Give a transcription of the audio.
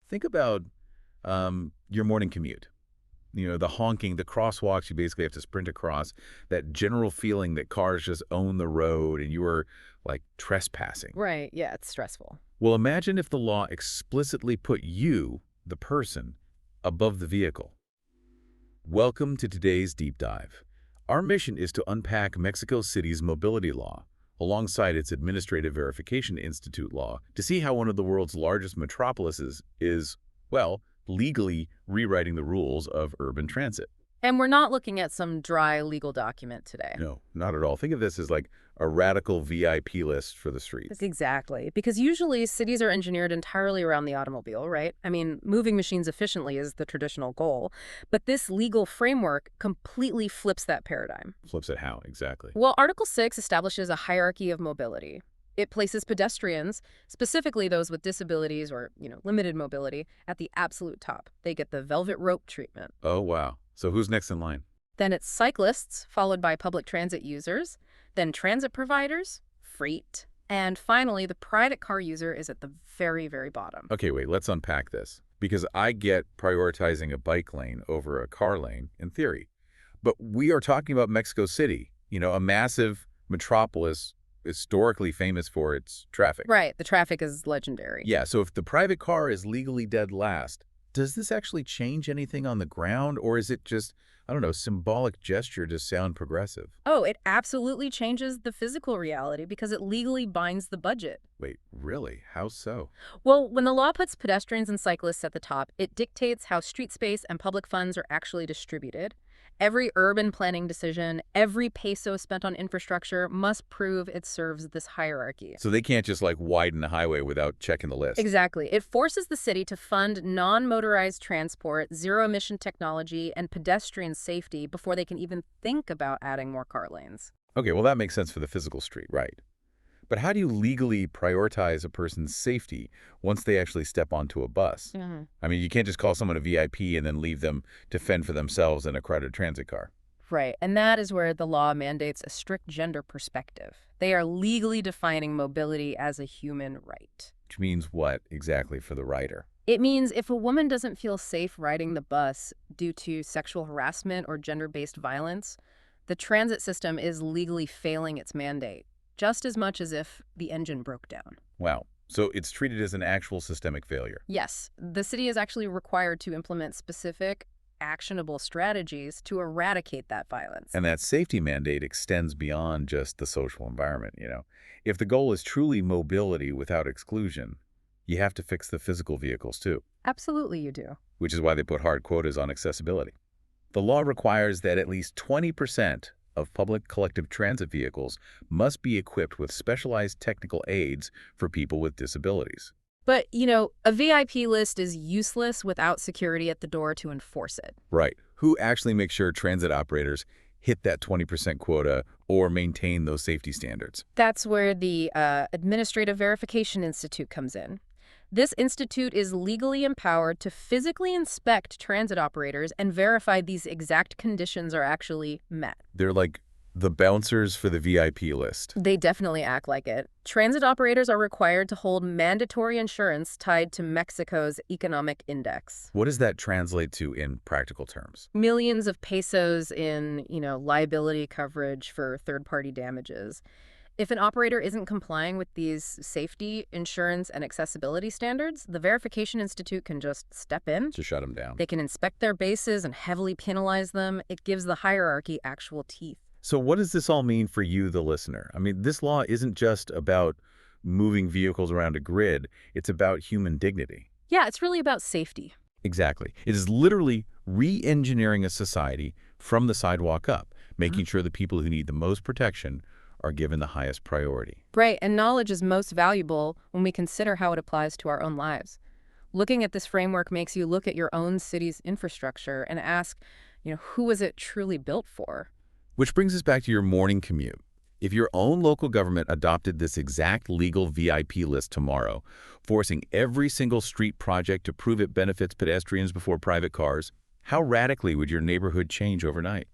think about your morning commute. The honking, the crosswalks you basically have to sprint across, that general feeling that cars just own the road and you are like trespassing. Right, yeah, it's stressful. Well, imagine if the law explicitly put you, the person, above the vehicle. Welcome to today's deep dive. Our mission is to unpack Mexico City's mobility law, alongside its Administrative Verification Institute law, to see how one of the world's largest metropolises is, well, legally rewriting the rules of urban transit. And we're not looking at some dry legal document today. No, not at all. Think of this as like a radical VIP list for the streets. Exactly, because usually cities are engineered entirely around the automobile, right? I mean, moving machines efficiently is the traditional goal, but this legal framework completely flips that paradigm. Flips it how, exactly? Well, Article 6 establishes a hierarchy of mobility. It places pedestrians, specifically those with disabilities or, limited mobility, at the absolute top. They get the velvet rope treatment. Oh, wow. So who's next in line? Then it's cyclists, followed by public transit users, then transit providers, freight, and finally the private car user is at the very, very bottom. Okay, wait, let's unpack this. Because I get prioritizing a bike lane over a car lane in theory. But we are talking about Mexico City, a massive metropolis historically famous for its traffic. Right, the traffic is legendary. Yeah, so if the private car is legally dead last, does this actually change anything on the ground, or is it just, I don't know, symbolic gesture to sound progressive? Oh, it absolutely changes the physical reality because it legally binds the budget. Wait, really? How so? Well, when the law puts pedestrians and cyclists at the top, it dictates how street space and public funds are actually distributed. Every urban planning decision, every peso spent on infrastructure must prove it serves this hierarchy. So they can't just like widen the highway without checking the list. Exactly. It forces the city to fund non-motorized transport, zero-emission technology, and pedestrian safety before they can even think about adding more car lanes. Okay, well that makes sense for the physical street, right? But how do you legally prioritize a person's safety once they actually step onto a bus? I mean, you can't just call someone a VIP and then leave them to fend for themselves in a crowded transit car. Right, and that is where the law mandates a strict gender perspective. They are legally defining mobility as a human right. Which means what exactly for the rider? It means if a woman doesn't feel safe riding the bus due to sexual harassment or gender-based violence, the transit system is legally failing its mandate, just as much as if the engine broke down. Wow. So it's treated as an actual systemic failure. Yes, the city is actually required to implement specific, actionable strategies to eradicate that violence. And that safety mandate extends beyond just the social environment, If the goal is truly mobility without exclusion, you have to fix the physical vehicles too. Absolutely you do. Which is why they put hard quotas on accessibility. The law requires that at least 20% of public collective transit vehicles must be equipped with specialized technical aids for people with disabilities. But, a VIP list is useless without security at the door to enforce it. Right. Who actually makes sure transit operators hit that 20% quota or maintain those safety standards? That's where the Administrative Verification Institute comes in. This institute is legally empowered to physically inspect transit operators and verify these exact conditions are actually met. They're like the bouncers for the VIP list. They definitely act like it. Transit operators are required to hold mandatory insurance tied to Mexico's economic index. What does that translate to in practical terms? Millions of pesos in, liability coverage for third-party damages. If an operator isn't complying with these safety, insurance, and accessibility standards, the Verification Institute can just step in. To shut them down. They can inspect their bases and heavily penalize them. It gives the hierarchy actual teeth. So what does this all mean for you, the listener? I mean, this law isn't just about moving vehicles around a grid. It's about human dignity. Yeah, it's really about safety. Exactly. It is literally re-engineering a society from the sidewalk up, making sure the people who need the most protection are given the highest priority. Right, and knowledge is most valuable when we consider how it applies to our own lives. Looking at this framework makes you look at your own city's infrastructure and ask, who was it truly built for? Which brings us back to your morning commute. If your own local government adopted this exact legal VIP list tomorrow, forcing every single street project to prove it benefits pedestrians before private cars, how radically would your neighborhood change overnight?